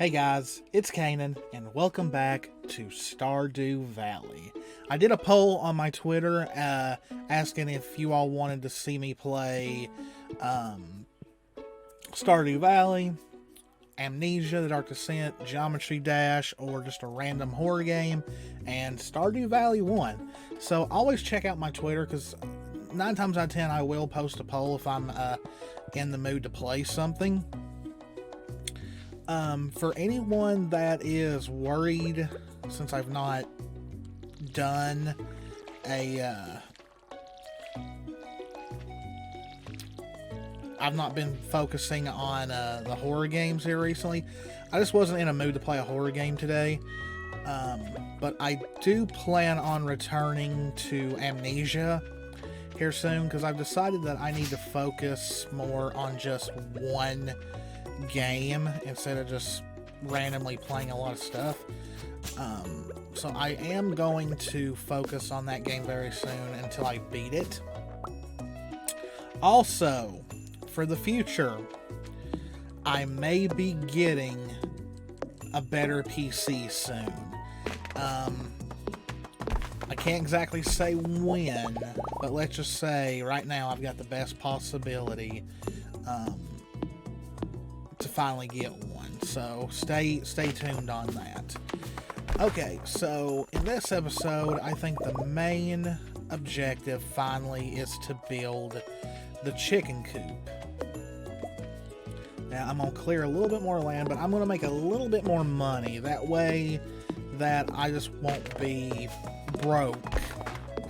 Hey guys, it's Kanan, and welcome back to Stardew Valley. I did a poll on my Twitter asking if you all wanted to see me play Stardew Valley, Amnesia, The Dark Descent, Geometry Dash, or just a random horror game, and Stardew Valley won. So always check out my Twitter, because 9 times out of 10 I will post a poll if I'm in the mood to play something. For anyone that is worried, since I've not done I've not been focusing on the horror games here recently. I just wasn't in a mood to play a horror game today. But I do plan on returning to Amnesia here soon, because I've decided that I need to focus more on just one game instead of just randomly playing a lot of stuff. So I am going to focus on that game very soon until I beat it. Also, for the future, I may be getting a better PC soon. I can't exactly say when, but let's just say right now I've got the best possibility to finally get one. So stay tuned on that. Okay, so in this episode, I think the main objective finally is to build the chicken coop. Now I'm gonna clear a little bit more land, but I'm gonna make a little bit more money. That way that I just won't be broke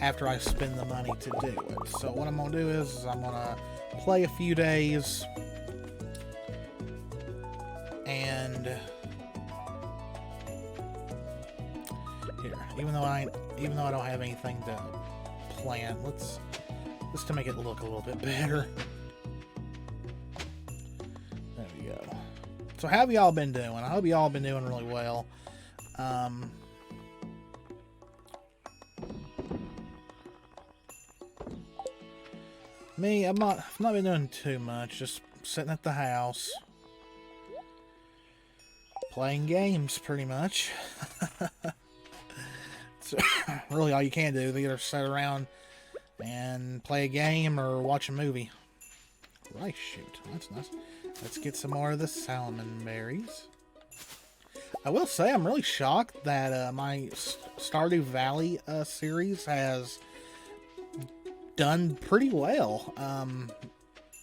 after I spend the money to do it. So what I'm gonna do is I'm gonna play a few days, and here, even though I don't have anything to plant, let's just to make it look a little bit better. There we go. So how have y'all been doing? I hope y'all been doing really well. Me, I've not been doing too much, just sitting at the house playing games, pretty much. It's really all you can do. Either sit around and play a game or watch a movie. Rice shoot, that's nice. Let's get some more of the salmon berries. I will say I'm really shocked that my Stardew Valley series has done pretty well.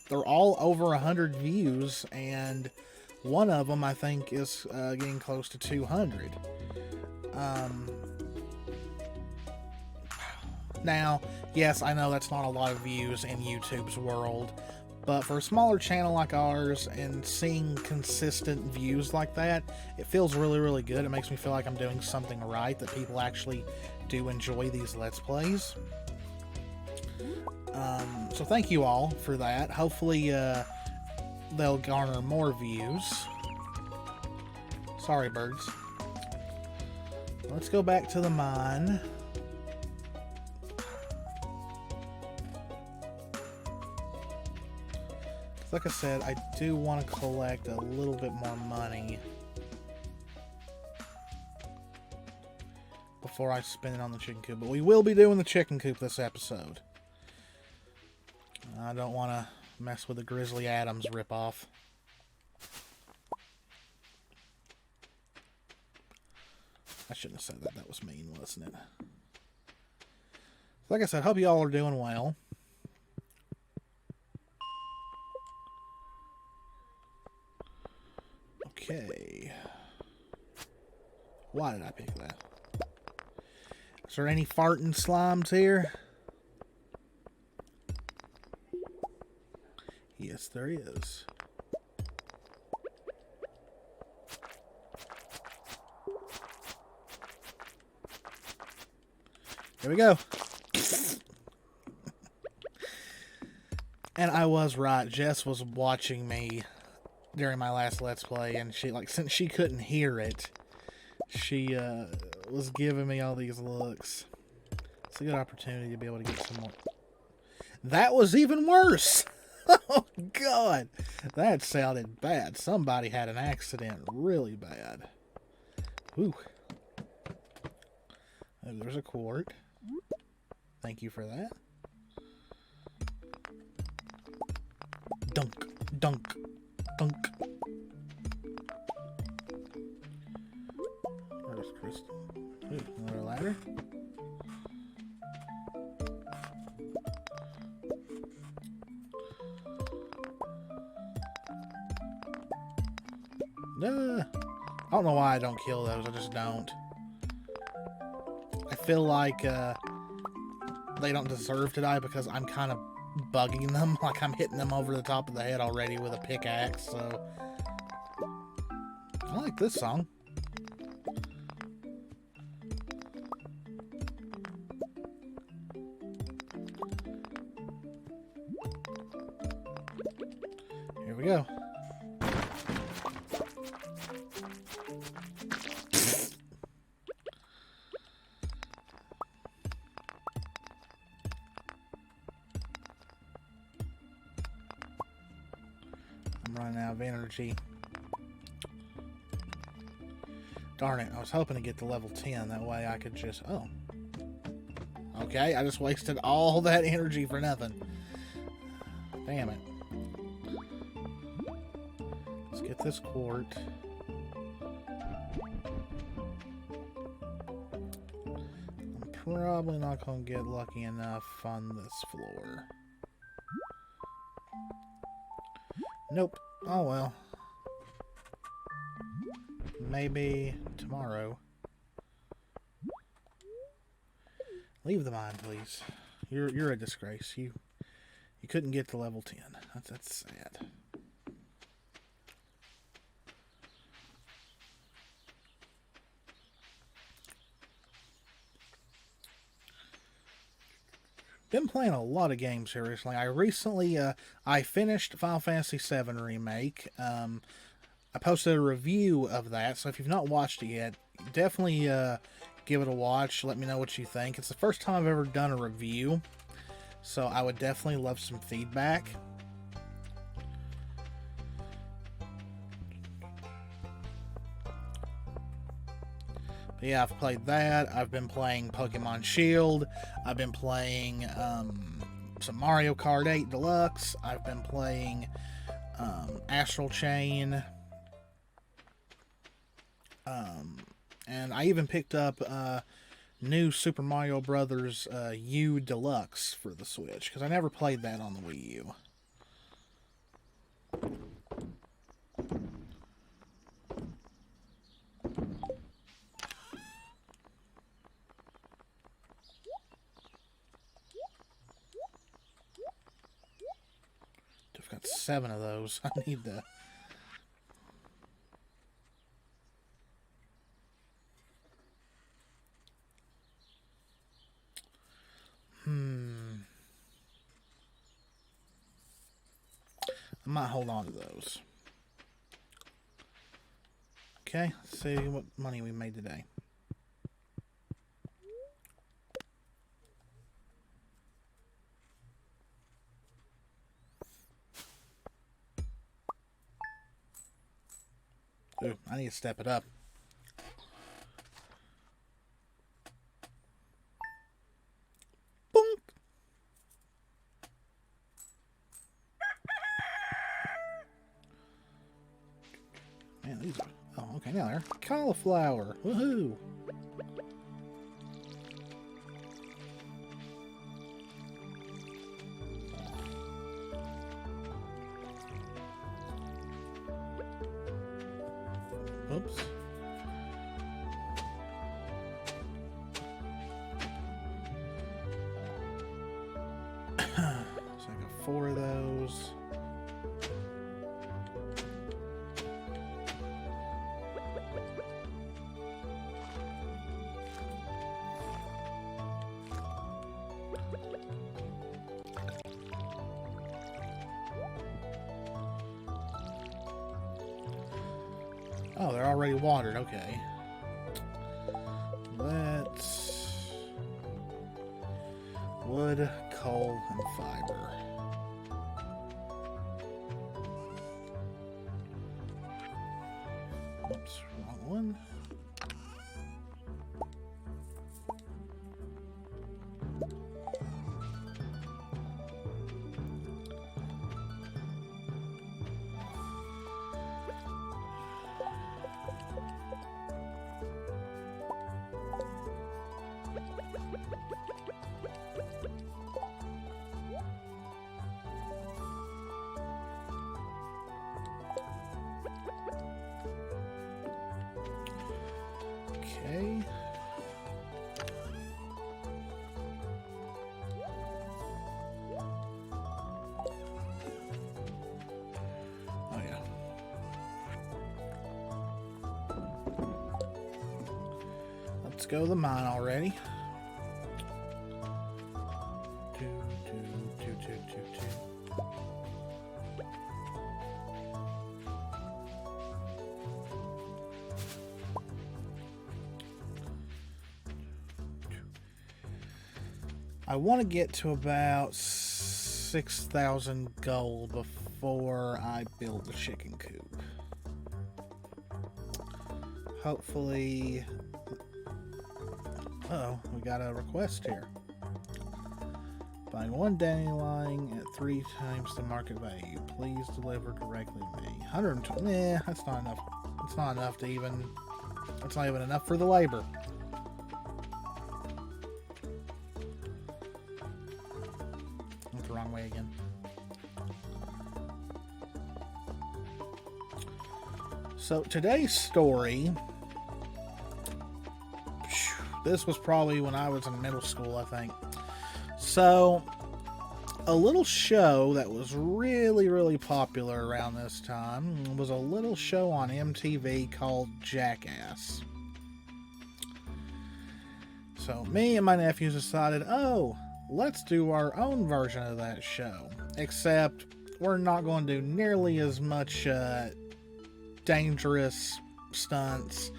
They're all over 100 views, and one of them I think is getting close to 200. Now, yes, I know that's not a lot of views in YouTube's world, but for a smaller channel like ours, and seeing consistent views like that, it feels really, really good. It makes me feel like I'm doing something right, that people actually do enjoy these Let's Plays. So thank you all for that. Hopefully, they'll garner more views. Sorry, birds. Let's go back to the mine. Like I said, I do want to collect a little bit more money before I spend it on the chicken coop. But we will be doing the chicken coop this episode. I don't want to mess with the Grizzly Adams ripoff. I shouldn't have said that. That was mean, wasn't it? Like I said, hope you all are doing well. Okay. Why did I pick that? Is there any farting slimes here? Yes, there is. Here we go. And I was right. Jess was watching me during my last Let's Play, and since she couldn't hear it, she was giving me all these looks. It's a good opportunity to be able to get some more. That was even worse. Oh, God. That sounded bad. Somebody had an accident really bad. Whew. Oh, there's a quart. Thank you for that. Dunk, dunk, dunk. There's crystal. Ooh, another ladder. I don't know why I don't kill those. I just don't. I feel like they don't deserve to die because I'm kind of bugging them. Like I'm hitting them over the top of the head already with a pickaxe. So I like this song. Here we go. I'm running out of energy. Darn it, I was hoping to get to level 10. That way I could just... Oh. Okay, I just wasted all that energy for nothing. Damn it. Let's get this quart. I'm probably not going to get lucky enough on this floor. Nope. Oh well. Maybe tomorrow. Leave the mine, please. You're a disgrace. You couldn't get to level 10. That's sad. Been playing a lot of games here recently. I recently I finished Final Fantasy VII Remake. I posted a review of that, so if you've not watched it yet, definitely give it a watch. Let me know what you think. It's the first time I've ever done a review, so I would definitely love some feedback. But yeah, I've played that. I've been playing Pokemon Shield. I've been playing some Mario Kart 8 Deluxe. I've been playing Astral Chain. And I even picked up new Super Mario Brothers U Deluxe for the Switch, because I never played that on the Wii U. I've got 7 of those. I need to... I might hold on to those. Okay, let's see what money we made today. Ooh, I need to step it up. Boink. Man, these are... Oh, okay, now they're cauliflower. Woohoo! Oops. So I got 4 of those. Oh, they're already watered. Okay. Let's... Wood, coal, and fiber. one. Okay. Oh yeah. Let's go to the mine already. Two. I want to get to about 6,000 gold before I build the chicken coop. Hopefully... Uh-oh, we got a request here. Buying 1 dandelion at 3 times the market value. Please deliver directly to me. 120. Nah, that's not enough. It's not enough to even... That's not even enough for the labor. Went the wrong way again. So today's story... This was probably when I was in middle school, I think. So, a little show that was really, really popular around this time was a little show on MTV called Jackass. So, me and my nephews decided, oh, let's do our own version of that show. Except, we're not going to do nearly as much dangerous stunts.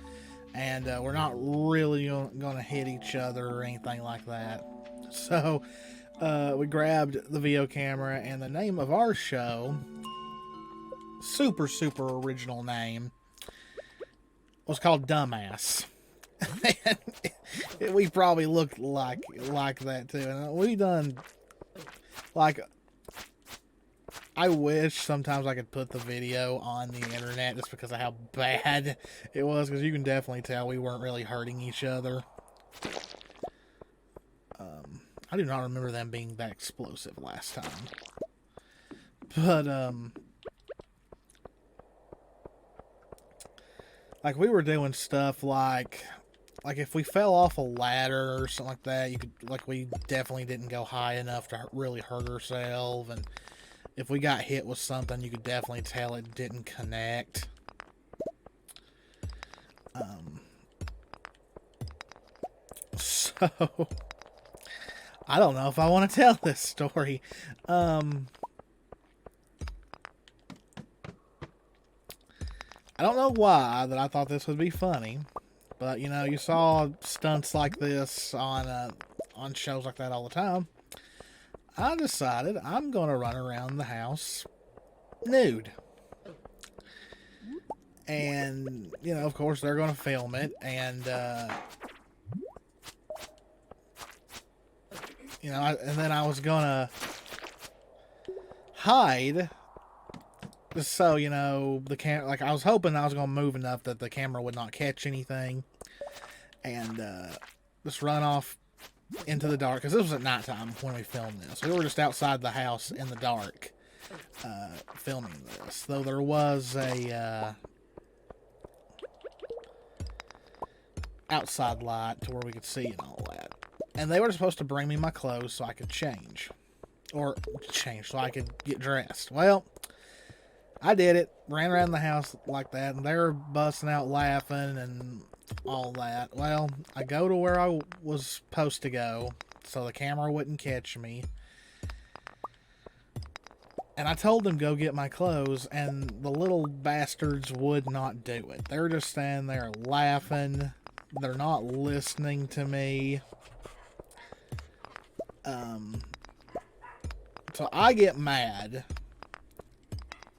And we're not really going to hit each other or anything like that. So we grabbed the video camera, and the name of our show, super original name, was called Dumbass. And we probably looked like that too. And we done like... I wish sometimes I could put the video on the internet just because of how bad it was, because you can definitely tell we weren't really hurting each other. I do not remember them being that explosive last time. But, like, we were doing stuff like if we fell off a ladder or something like that, you could, like, we definitely didn't go high enough to really hurt ourselves, and if we got hit with something, you could definitely tell it didn't connect. So, I don't know if I want to tell this story. I don't know why that I thought this would be funny, but, you know, you saw stunts like this on shows like that all the time. I decided I'm going to run around the house nude. And, you know, of course, they're going to film it. And, you know, and then I was going to hide. Just so, you know, the camera, like, I was hoping I was going to move enough that the camera would not catch anything. And, just run off into the dark, because this was at nighttime when we filmed this. We were just outside the house in the dark filming this, though there was a outside light to where we could see and all that. And they were supposed to bring me my clothes so I could change, so I could get dressed. Well, I did it, ran around the house like that, and they were busting out laughing and all that. Well, I go to where I was supposed to go so the camera wouldn't catch me, and I told them go get my clothes, and the little bastards would not do it. They were just standing there laughing. They're not listening to me. So I get mad.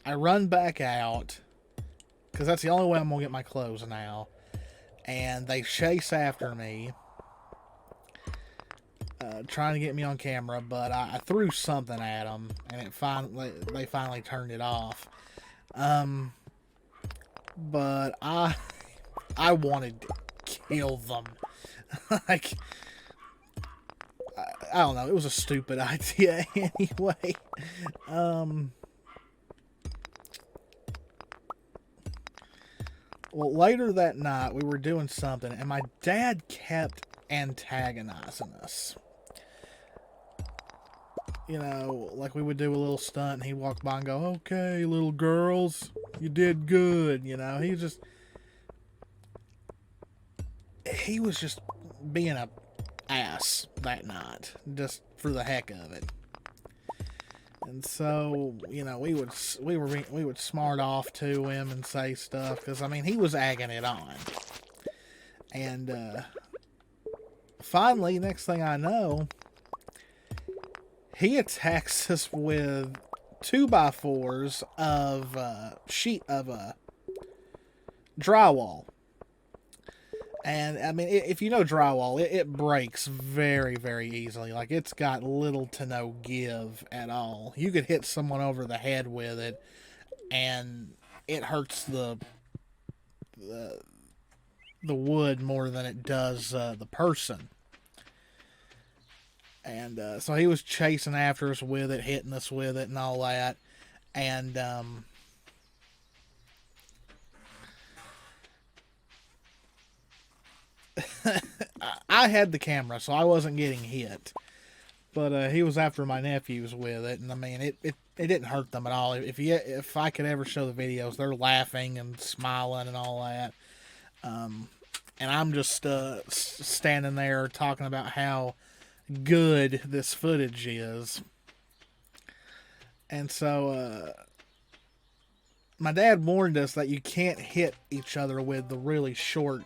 I run back out, because that's the only way I'm gonna get my clothes now. and they chase after me, trying to get me on camera, but I threw something at them, and they finally turned it off. But I wanted to kill them. Like, I don't know. It was a stupid idea anyway. Well, later that night, we were doing something, and my dad kept antagonizing us. You know, like we would do a little stunt, and he'd walk by and go, "Okay, little girls, you did good." You know, he was just being a ass that night, just for the heck of it. And so, you know, we would smart off to him and say stuff, because I mean, he was egging it on. And finally, next thing I know, he attacks us with 2x4s of sheet of drywall. And, I mean, if you know drywall, it breaks very, very easily. Like, it's got little to no give at all. You could hit someone over the head with it, and it hurts the wood more than it does the person. And so he was chasing after us with it, hitting us with it, and all that. And I had the camera, so I wasn't getting hit. But he was after my nephews with it, and I mean, it didn't hurt them at all. If I could ever show the videos, they're laughing and smiling and all that. And I'm just standing there talking about how good this footage is. And so my dad warned us that you can't hit each other with the really short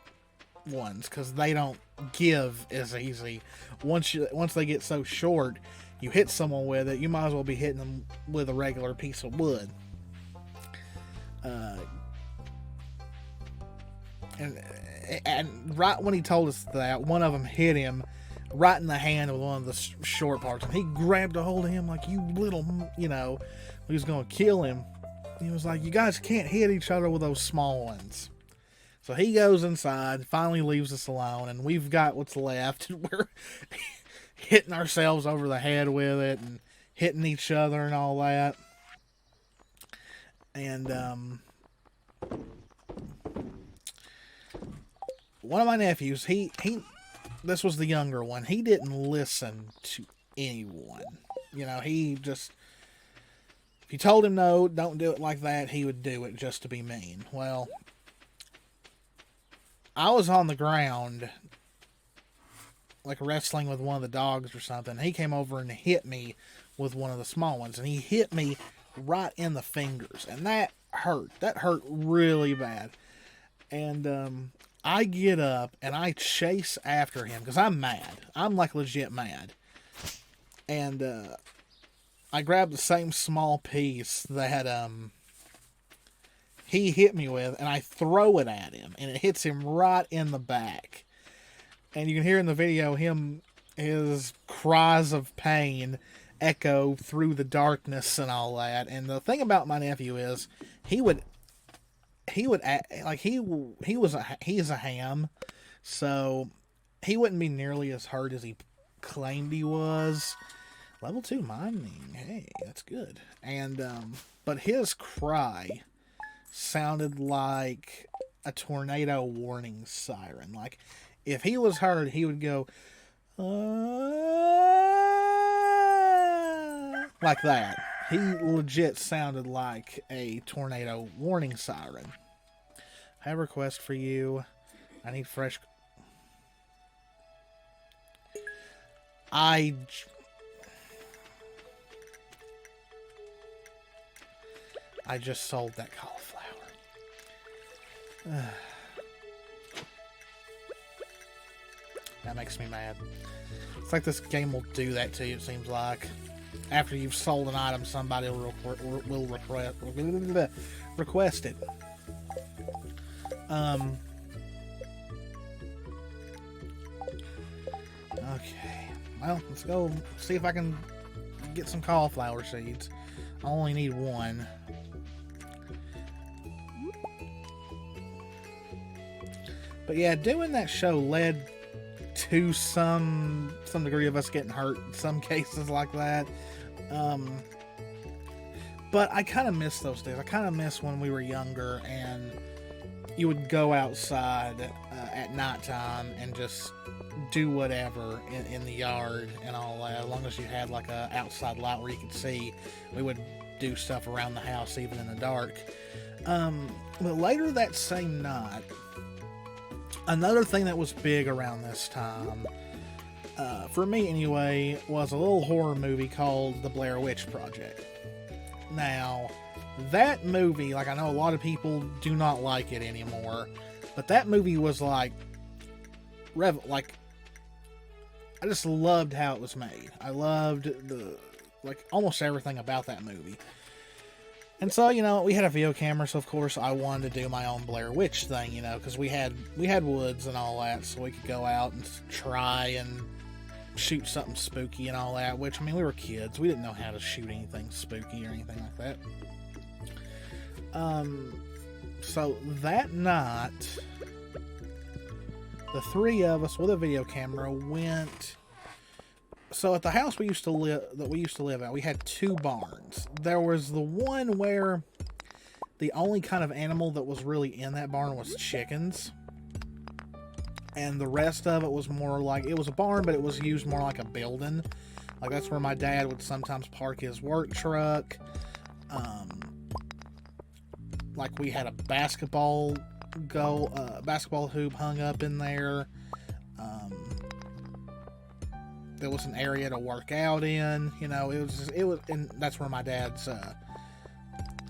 ones, because they don't give as easy. Once they get so short, you hit someone with it, you might as well be hitting them with a regular piece of wood. And right when he told us that, one of them hit him right in the hand with one of the short parts, and he grabbed a hold of him like, "You little," you know, he was going to kill him. He was like, "You guys can't hit each other with those small ones." So he goes inside, finally leaves us alone, and we've got what's left. We're hitting ourselves over the head with it and hitting each other and all that. And one of my nephews, this was the younger one. He didn't listen to anyone. You know, he just, if you told him no, don't do it like that, he would do it just to be mean. Well, I was on the ground, like wrestling with one of the dogs or something. He came over and hit me with one of the small ones, and he hit me right in the fingers, and that hurt. That hurt really bad. And I get up and I chase after him because I'm mad. I'm like legit mad. And I grab the same small piece that he hit me with, and I throw it at him, and it hits him right in the back. And you can hear in the video his cries of pain echo through the darkness and all that. And the thing about my nephew is he is a ham, so he wouldn't be nearly as hurt as he claimed he was. Level 2 mining, hey, that's good. And but his cry sounded like a tornado warning siren. Like, if he was hurt, he would go like that. He legit sounded like a tornado warning siren. I have a request for you. I need fresh. I just sold that cauliflower. That makes me mad. It's like this game will do that to you, it seems like. After you've sold an item, somebody will request it. Okay. Well, let's go see if I can get some cauliflower seeds. I only need one. But yeah, doing that show led to some degree of us getting hurt in some cases like that. But I kind of miss those days. I kind of miss when we were younger and you would go outside at nighttime and just do whatever in the yard and all that. As long as you had like a outside light where you could see, we would do stuff around the house even in the dark. But later that same night, another thing that was big around this time, for me anyway, was a little horror movie called The Blair Witch Project. Now, that movie, like, I know a lot of people do not like it anymore, but that movie was like, I just loved how it was made. I loved almost everything about that movie. And so, you know, we had a video camera, so of course I wanted to do my own Blair Witch thing, you know, because we had woods and all that, so we could go out and try and shoot something spooky and all that, which, I mean, we were kids. We didn't know how to shoot anything spooky or anything like that. So that night, the three of us with a video camera went. So at the house we used to live at, we had two barns. There was the one where the only kind of animal that was really in that barn was chickens. And the rest of it was more like, it was a barn, but it was used more like a building. Like, that's where my dad would sometimes park his work truck. Like, we had a basketball hoop hung up in there. There was an area to work out in, you know. It was, and that's where my dad's that's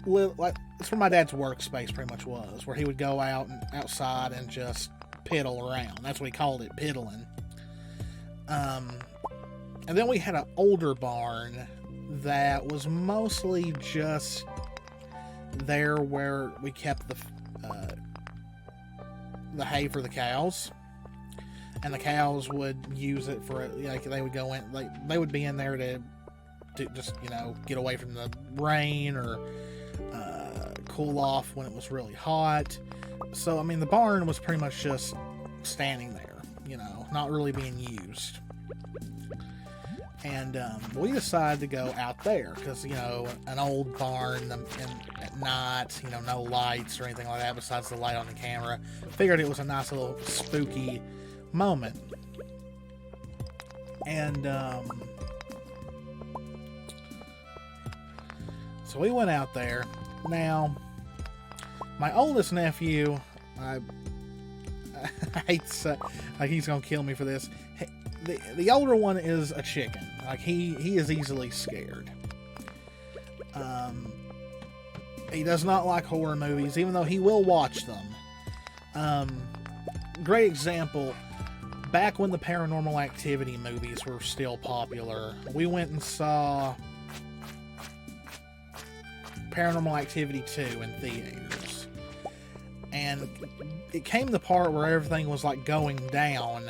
where my dad's workspace pretty much was, where he would go outside and just piddle around. That's what he called it, piddling. And then we had an older barn that was mostly just there where we kept the hay for the cows. And the cows would use it for, like, they would go in, like, they would be in there to just, you know, get away from the rain or cool off when it was really hot. So, I mean, the barn was pretty much just standing there, you know, not really being used. And we decided to go out there because, you know, an old barn at night, you know, no lights or anything like that besides the light on the camera. Figured it was a nice little spooky moment. And so we went out there. Now, my oldest nephew, I hate to say, like, he's gonna kill me for this. The older one is a chicken. Like, he is easily scared. He does not like horror movies, even though he will watch them. Great example. Back when the Paranormal Activity movies were still popular, we went and saw Paranormal Activity 2 in theaters. And it came the part where everything was, like, going down,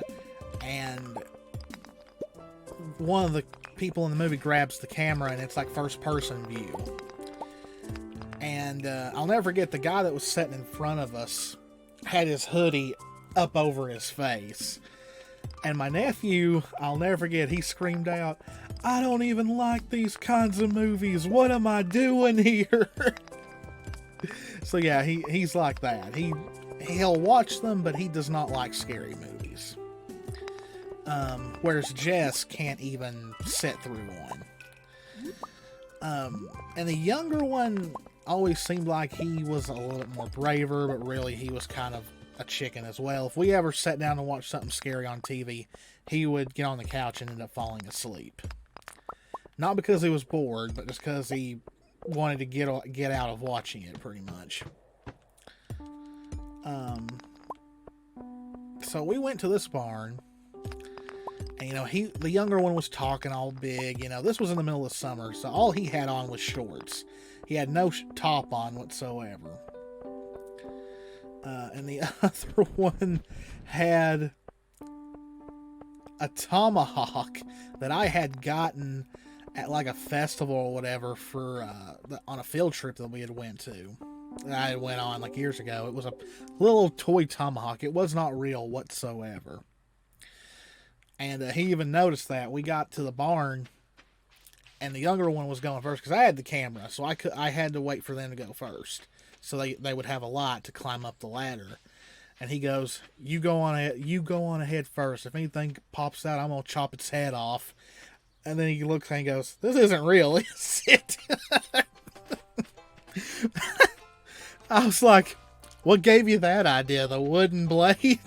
and one of the people in the movie grabs the camera, and it's like first-person view. And I'll never forget, the guy that was sitting in front of us had his hoodie up over his face. And my nephew, I'll never forget, he screamed out, "I don't even like these kinds of movies. What am I doing here?" So yeah, he's like that. He'll watch them, but he does not like scary movies. Whereas Jess can't even sit through one. And the younger one always seemed like he was a little bit more braver, but really he was kind of a chicken as well. If we ever sat down to watch something scary on TV, he would get on the couch and end up falling asleep. Not because he was bored, but just because he wanted to get out of watching it, pretty much. So we went to this barn, and, you know, the younger one was talking all big. You know, this was in the middle of summer, so all he had on was shorts. He had no top on whatsoever. And the other one had a tomahawk that I had gotten at like a festival or whatever for on a field trip that we had went to. That I went on like years ago. It was a little toy tomahawk. It was not real whatsoever. And he even noticed that. We got to the barn, and the younger one was going first because I had the camera, so I had to wait for them to go first, so they would have a lot to climb up the ladder. And he goes, "You go on ahead. You go on ahead first. If anything pops out, I'm gonna chop its head off." And then he looks and he goes, "This isn't real, is it?" I was like, "What gave you that idea? The wooden blade?"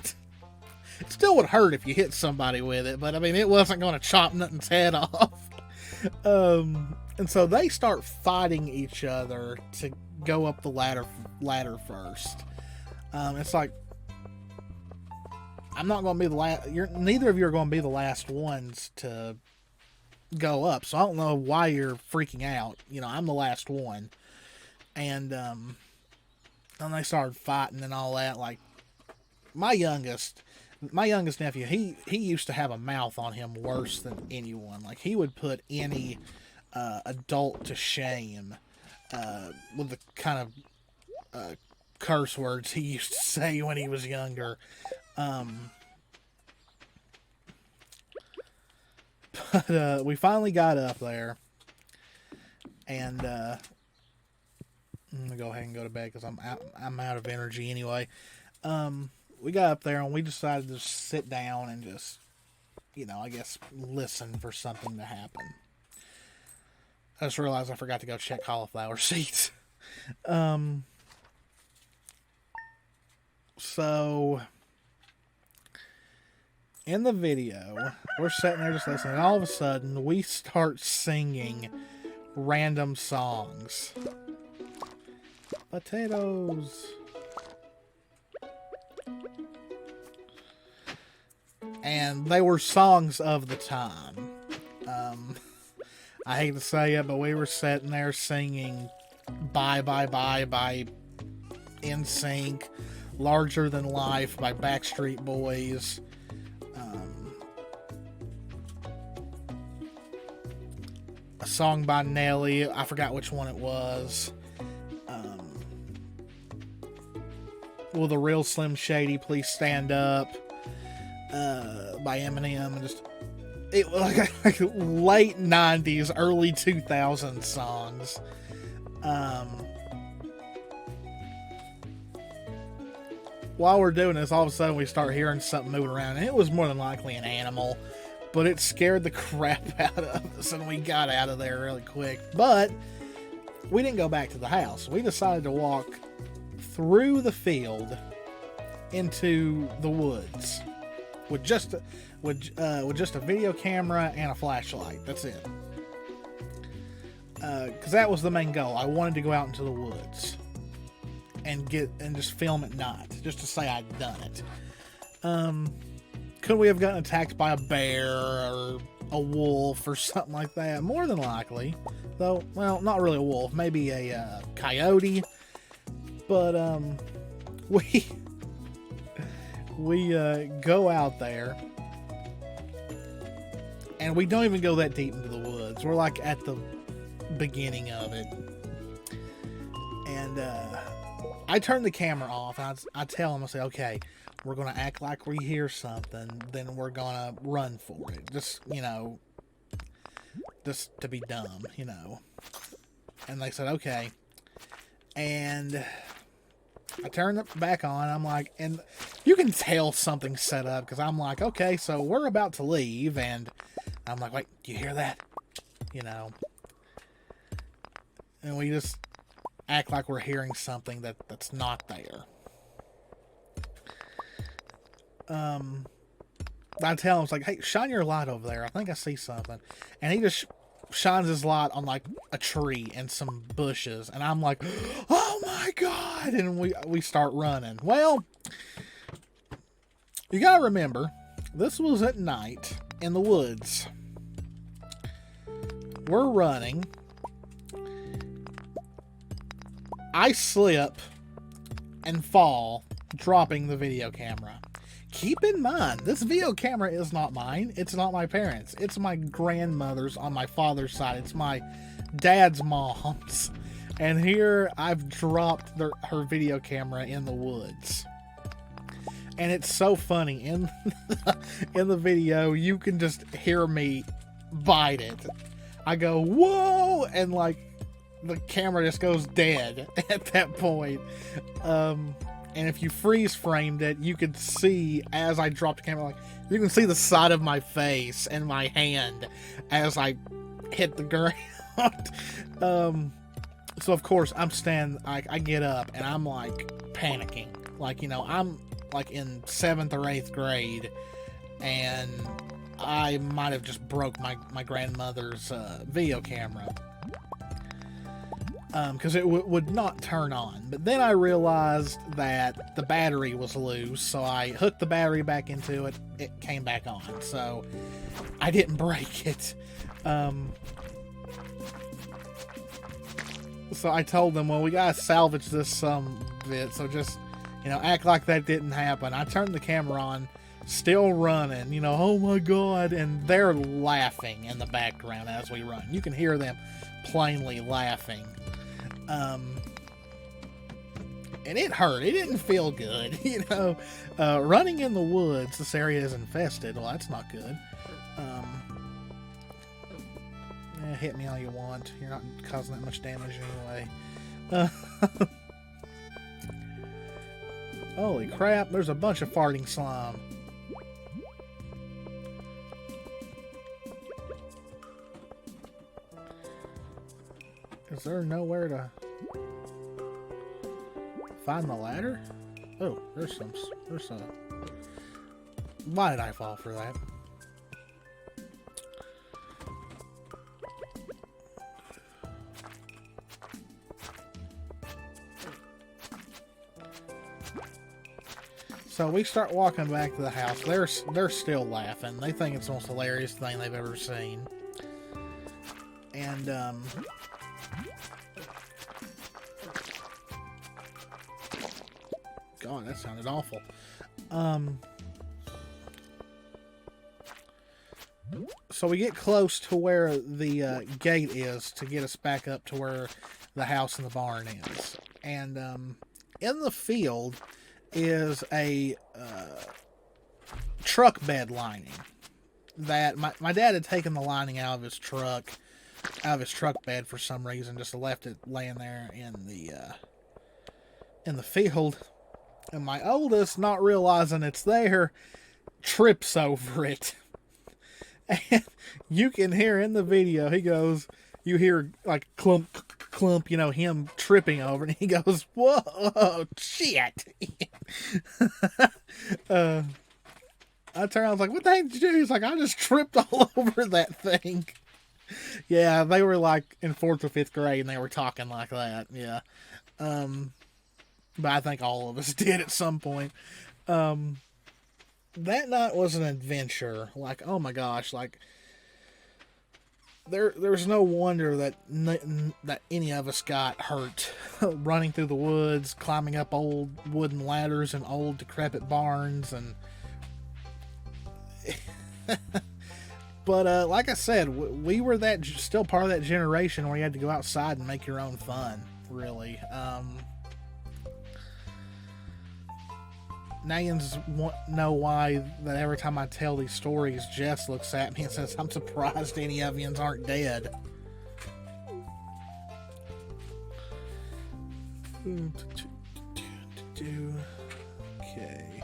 It still would hurt if you hit somebody with it, but I mean, it wasn't going to chop nothing's head off. And so they start fighting each other to go up the ladder first. It's like, I'm not going to be the last. Neither of you are going to be the last ones to go up. So I don't know why you're freaking out. You know, I'm the last one, and they started fighting and all that. Like my youngest nephew, he used to have a mouth on him worse than anyone. Like he would put any adult to shame with the kind of curse words he used to say when he was younger. But we finally got up there, and I'm gonna go ahead and go to bed because I'm out of energy anyway. We got up there and we decided to sit down and just, I guess listen for something to happen. I just realized I forgot to go check cauliflower seeds. So in the video, we're sitting there just listening, and all of a sudden we start singing random songs. Potatoes. And they were songs of the time. I hate to say it, but we were sitting there singing Bye Bye Bye by NSYNC, Larger Than Life by Backstreet Boys, a song by Nelly, I forgot which one it was, Will the Real Slim Shady Please Stand Up, by Eminem, and just it was like late 90s, early 2000s songs. While we're doing this, all of a sudden we start hearing something moving around, and it was more than likely an animal, but it scared the crap out of us, and we got out of there really quick. But we didn't go back to the house. We decided to walk through the field into the woods with just a video camera and a flashlight. That's it. Because that was the main goal. I wanted to go out into the woods and just film at night, just to say I'd done it. Could we have gotten attacked by a bear or a wolf or something like that? More than likely, though. Well, not really a wolf, maybe a coyote. But we go out there, and we don't even go that deep into the woods. We're like at the beginning of it, and I turn the camera off, and I tell him, I say, okay, we're gonna act like we hear something, then we're gonna run for it, just to be dumb, and they said okay. And I turned it back on. I'm like, and you can tell something's set up because I'm like, okay, so we're about to leave, and I'm like, wait, do you hear that? And we just act like we're hearing something that's not there. I tell him, it's like, hey, shine your light over there. I think I see something. And he just shines his light on like a tree and some bushes, and I'm like, oh my god, and we start running. Well, you gotta remember, this was at night in the woods. We're running. I slip and fall, dropping the video camera. keep in mind, this video camera is not mine. It's not my parents'. It's my grandmother's on my father's side. It's my dad's mom's. And here I've dropped her video camera in the woods. And it's so funny. In the video, you can just hear me bite it. I go, whoa! And like, the camera just goes dead at that point. And if you freeze framed it, you could see as I dropped the camera, like, you can see the side of my face and my hand as I hit the ground. So of course I'm I get up and I'm like panicking. Like, you know, I'm like in 7th or 8th grade and I might have just broke my grandmother's video camera. Because it would not turn on. But then I realized that the battery was loose, so I hooked the battery back into it. It came back on, so I didn't break it. So I told them, well, we gotta salvage this some bit, so just, you know, act like that didn't happen. I turned the camera on, still running, you know, oh my god, and they're laughing in the background as we run. You can hear them plainly laughing. And it hurt. It didn't feel good, you know. Running in the woods, this area is infested. Well, that's not good. Hit me all you want. You're not causing that much damage anyway. Holy crap, there's a bunch of farting slime. Is there nowhere to find the ladder? Oh, there's some. Why did I fall for that? So we start walking back to the house. They're still laughing. They think it's the most hilarious thing they've ever seen. And God, that sounded awful. So we get close to where the gate is to get us back up to where the house and the barn is. And in the field is a truck bed lining that my dad had taken the lining out of his truck bed for some reason, just left it laying there in the field. And my oldest, not realizing it's there, trips over it. And you can hear in the video, you hear like clump, clump, you know, him tripping over it. And he goes, whoa, shit. I turned around, I was like, what the heck did you do? He's like, I just tripped all over that thing. Yeah, they were like in 4th or 5th grade and they were talking like that. Yeah. But I think all of us did at some point. That night was an adventure. Like, oh my gosh, like there's no wonder that that any of us got hurt running through the woods, climbing up old wooden ladders and old decrepit barns, and but like I said, we were still part of that generation where you had to go outside and make your own fun. Really. Nayans know why that every time I tell these stories, Jess looks at me and says, I'm surprised any of yous aren't dead. Okay.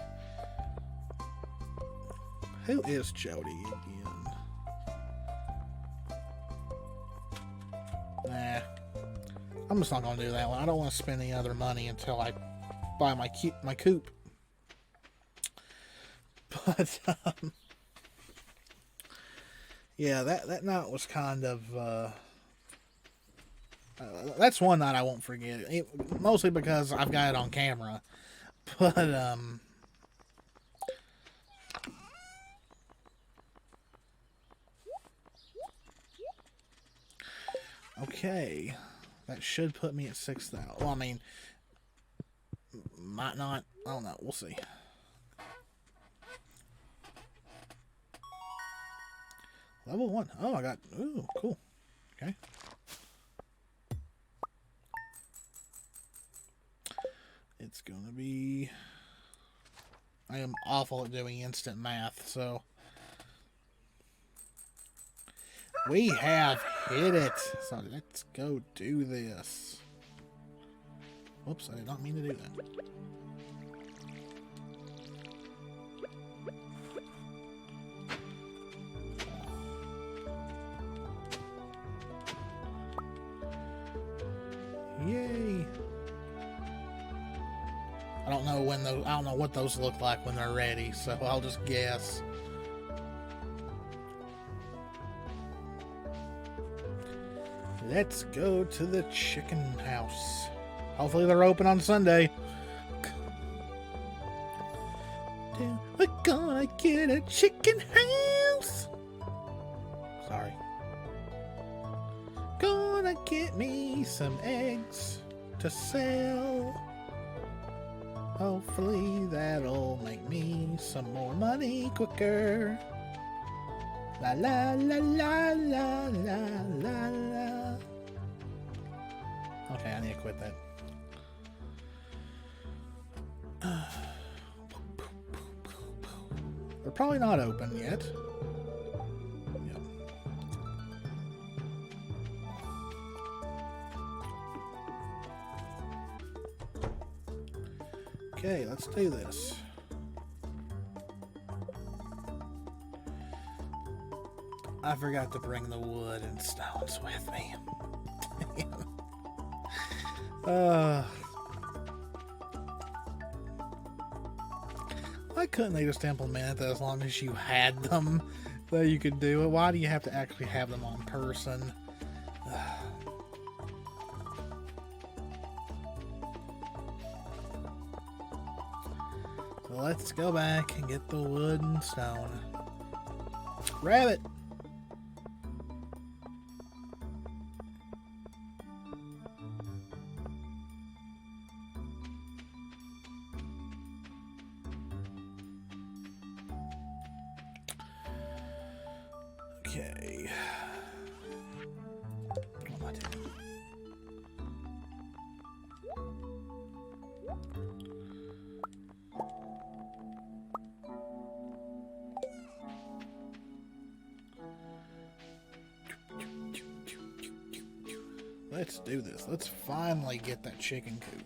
Who is Jody again? Nah. I'm just not going to do that one. I don't want to spend any other money until I buy my Coop. But, yeah, that night was kind of, that's one night I won't forget. Mostly because I've got it on camera. But, okay. That should put me at 6,000. Well, I mean, might not. I don't know. We'll see. Level 1. Oh, I got... Ooh, cool. Okay. It's gonna be... I am awful at doing instant math, so... We have hit it! So let's go do this. Whoops, I did not mean to do that. Yay! I don't know when those. I don't know what those look like when they're ready, so I'll just guess. Let's go to the chicken house. Hopefully they're open on Sunday. We're gonna get a chicken house. Sorry. Gonna get me some eggs to sell. Hopefully that'll make me some more money quicker. La la la la la la la la. Okay, I need to quit that. They're probably not open yet. Yep. Okay, let's do this. I forgot to bring the wood and stones with me. Why couldn't they just implement it as long as you had them that you could do it? Why do you have to actually have them on person? So let's go back and get the wood and stone. Rabbit! Okay. What am I doing? Let's do this. Let's finally get that chicken coop.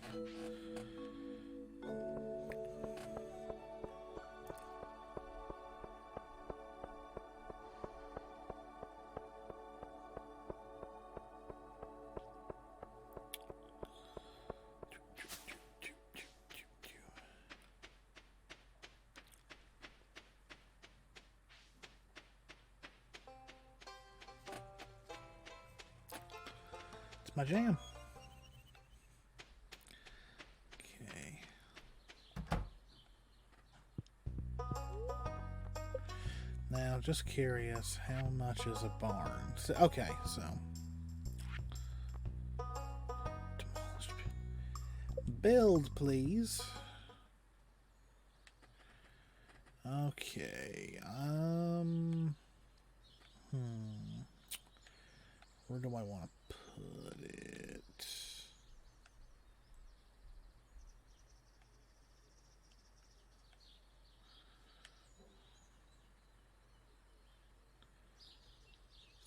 My jam. Okay. Now, just curious, how much is a barn? So, okay, so. Build, please. Okay. Where do I want to put it? Let's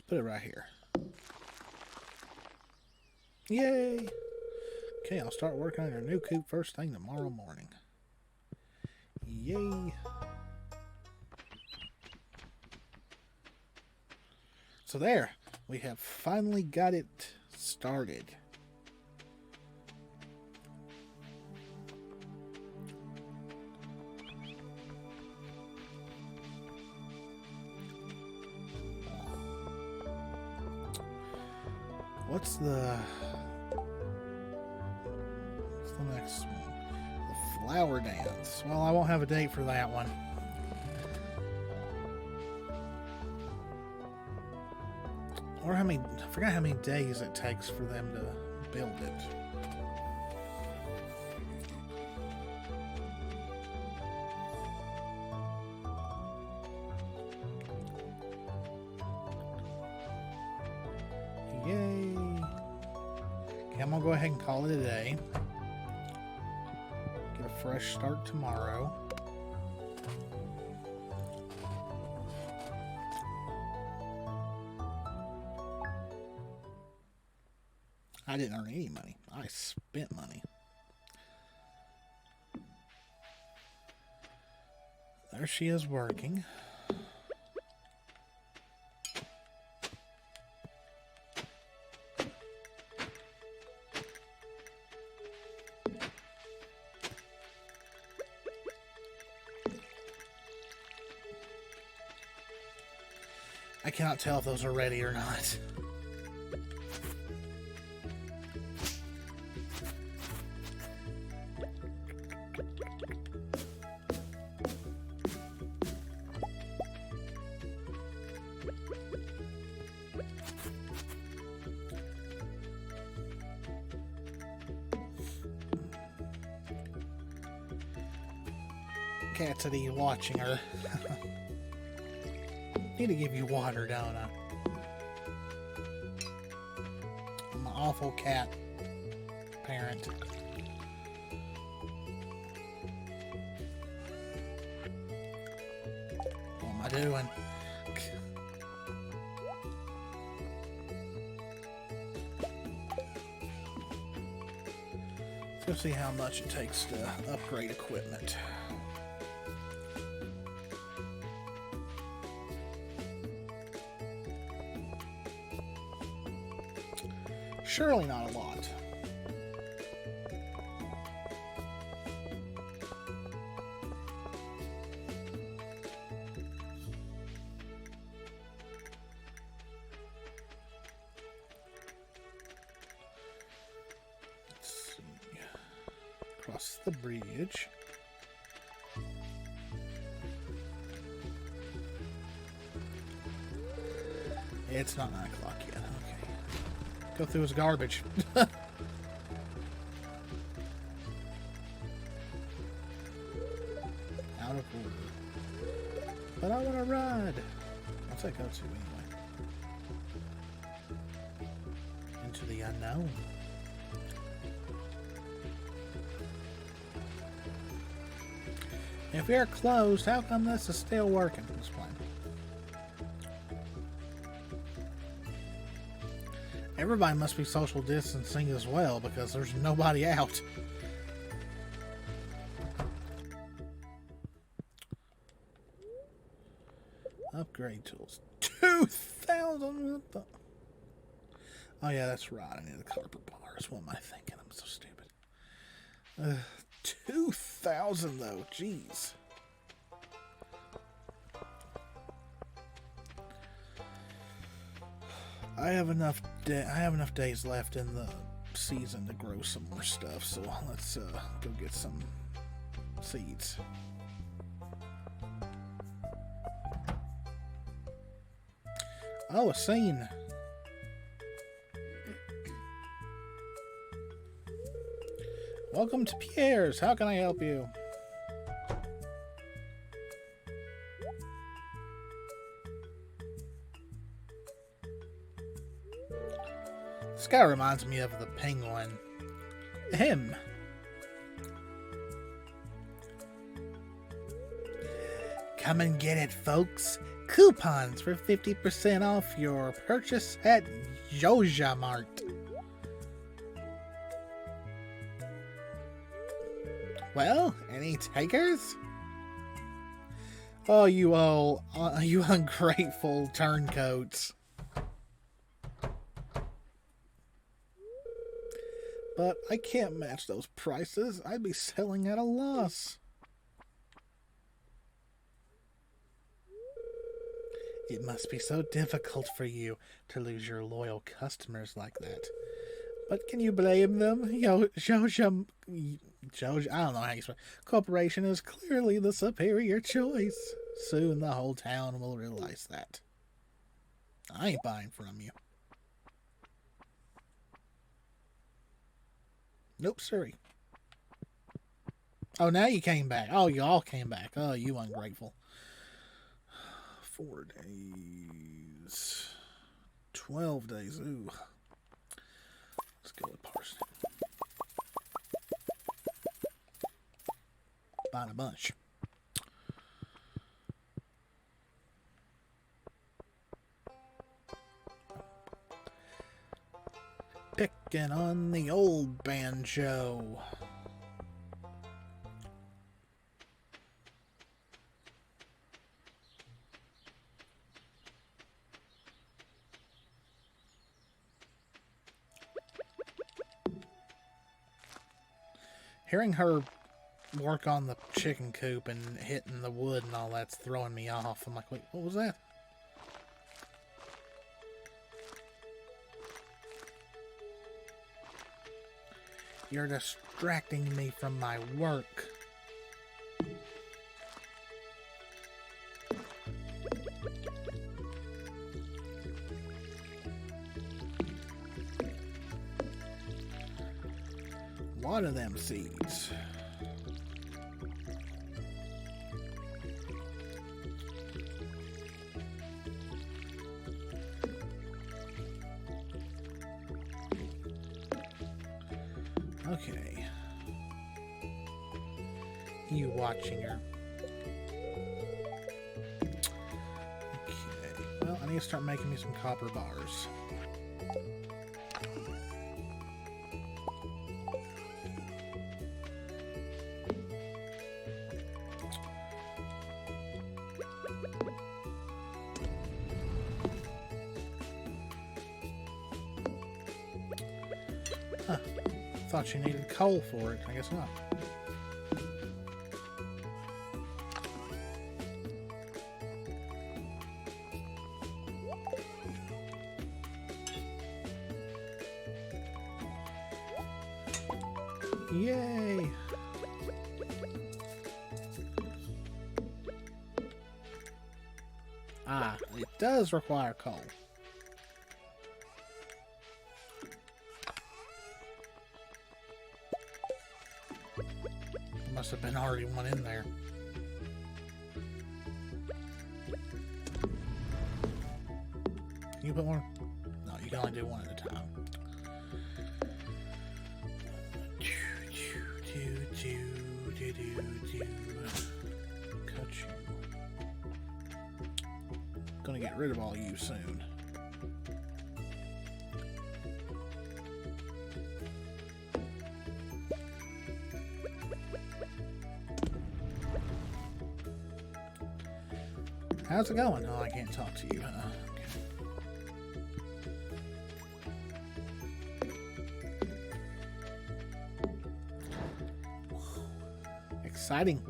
put it right here. Yay! Okay, I'll start working on your new coop first thing tomorrow morning. Yay! So there, we have finally got it started. What's the next one? The flower dance. Well, I won't have a date for that one. Or how many, I forgot how many days it takes for them to build it. I'm gonna go ahead and call it a day. Get a fresh start tomorrow. I didn't earn any money. I spent money. There she is working. I cannot tell if those are ready or not. Cassidy watching her. Need to give you water, don't I? I'm an awful cat parent. What am I doing? Let's see how much it takes to upgrade equipment. Surely not a lot. Let's see. Cross the bridge. It's not 9 o'clock yet. Okay. Go through his garbage. Out of order. But I want to ride. What's that go to anyway? Into the unknown. If you're closed, how come this is still working? This plan. Everybody must be social distancing as well because there's nobody out. Upgrade tools. 2,000. Oh yeah, that's right. I need the carpet bars. What am I thinking? I'm so stupid. 2,000 though. Jeez. I have enough days left in the season to grow some more stuff, so let's go get some seeds. Oh, a scene. Welcome to Pierre's. How can I help you? This guy reminds me of the penguin. Him. Come and get it, folks. Coupons for 50% off your purchase at Joja Mart. Well, any takers? Oh, you all, you ungrateful turncoats. But I can't match those prices. I'd be selling at a loss. It must be so difficult for you to lose your loyal customers like that. But can you blame them? Joja, I don't know how you say it. Corporation is clearly the superior choice. Soon the whole town will realize that. I ain't buying from you. Nope, sorry. Oh, now you came back. Oh, you all came back. Oh, you ungrateful. 4 days. 12 days. Ooh. Let's go with parsnip. Buying a bunch. Picking on the old banjo. Hearing her work on the chicken coop and hitting the wood and all that's throwing me off. I'm like, wait, what was that? You're distracting me from my work. One of them seeds. Okay. You watching her. Okay. Well, I need to start making me some copper bars. Huh. Thought you needed coal for it. I guess not. Yay! Ah, it does require coal. Must have been already one in there. Can you put more? No, you can only do one at a time. Cut you. Gonna get rid of all you soon. How's it going? Oh, I can't talk to you. Okay. Exciting.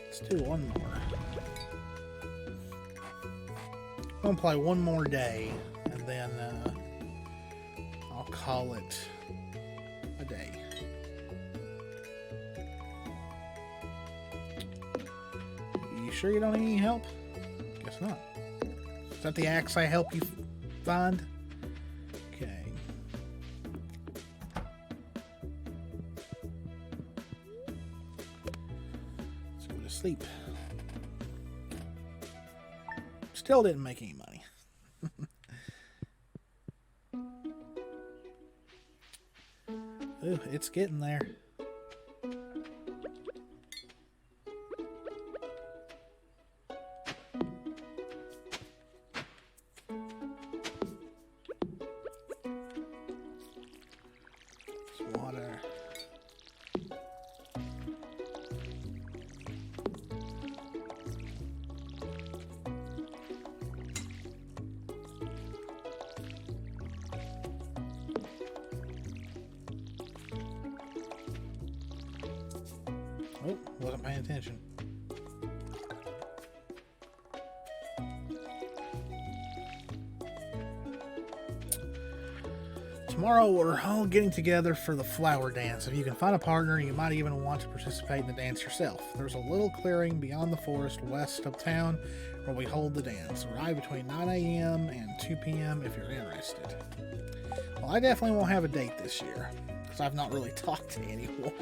Let's do one more. I'm gonna play one more day, and then I'll call it a day. You sure you don't need any help? Guess not. Is that the axe I help you find? Okay. Let's go to sleep. Still didn't make any money. Ooh, it's getting there. Water. Oh, wasn't paying attention. Tomorrow we're all getting together for the flower dance. If you can find a partner, you might even want to participate in the dance yourself. There's a little clearing beyond the forest west of town where we hold the dance. Arrive between 9 a.m. and 2 p.m. if you're interested. Well, I definitely won't have a date this year because I've not really talked to anyone.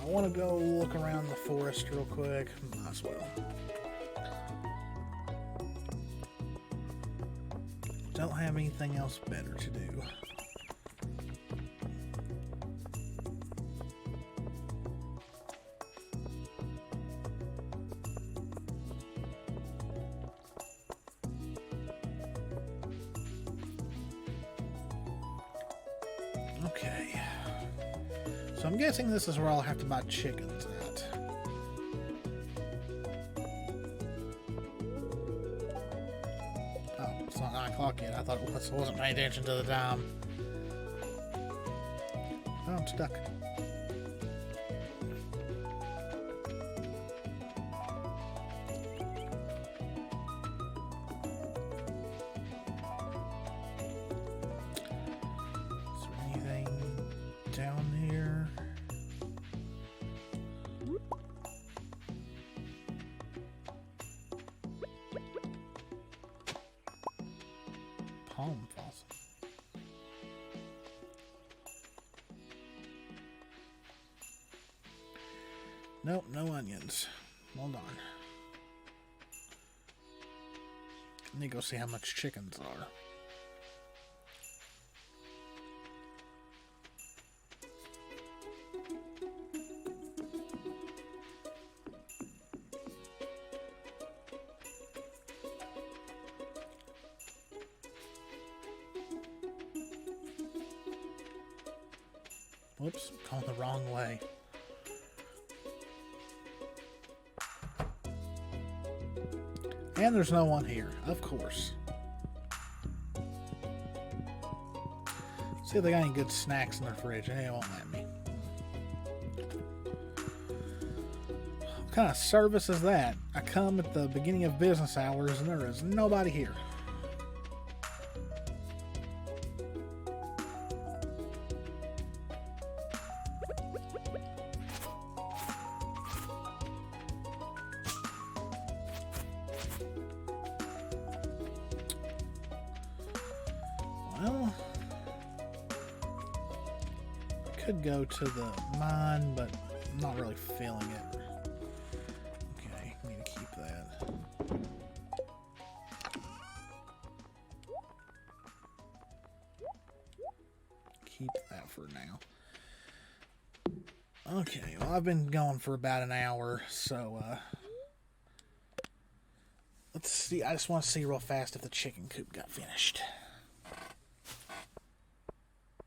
I want to go look around the forest real quick. Might as well. Don't have anything else better to do. Okay. So I'm guessing this is where I'll have to buy chickens at. Oh, it's not 9 o'clock yet. I thought it was. I wasn't paying attention to the time. Oh, I'm stuck. Down here. Palm fossil. Nope, no onions. Hold on. Let me go see how much chickens are. Whoops, going the wrong way. And there's no one here, of course. See if they got any good snacks in their fridge. They won't let me. What kind of service is that? I come at the beginning of business hours and there is nobody here. Well, could go to the mine, but I'm not really feeling it. Okay, need to keep that. Keep that for now. Okay, well, I've been going for about an hour, so let's see. I just want to see real fast if the chicken coop got finished.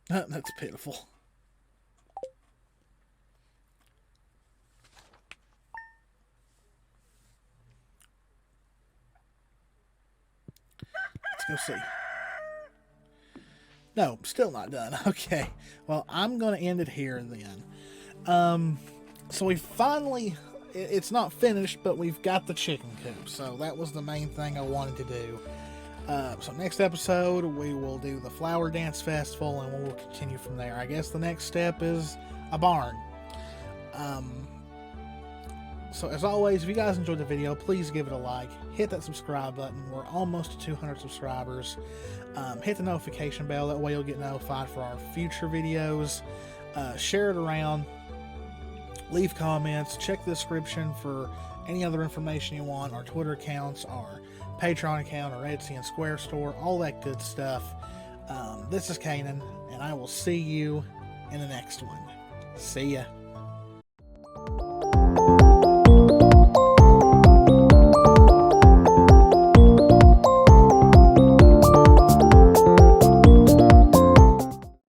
That's pitiful. Let's go see. No, still not done. Okay. Well, I'm going to end it here then. So we finally, it's not finished, but we've got the chicken coop. So that was the main thing I wanted to do. So next episode, we will do the Flower Dance Festival, and we'll continue from there. I guess the next step is a barn. So as always, if you guys enjoyed the video, please give it a like. Hit that subscribe button. We're almost to 200 subscribers. Hit the notification bell. That way you'll get notified for our future videos. Share it around. Leave comments. Check the description for any other information you want. Our Twitter accounts, our Patreon account, our Etsy and Square store, all that good stuff. This is Kanan, and I will see you in the next one. See ya.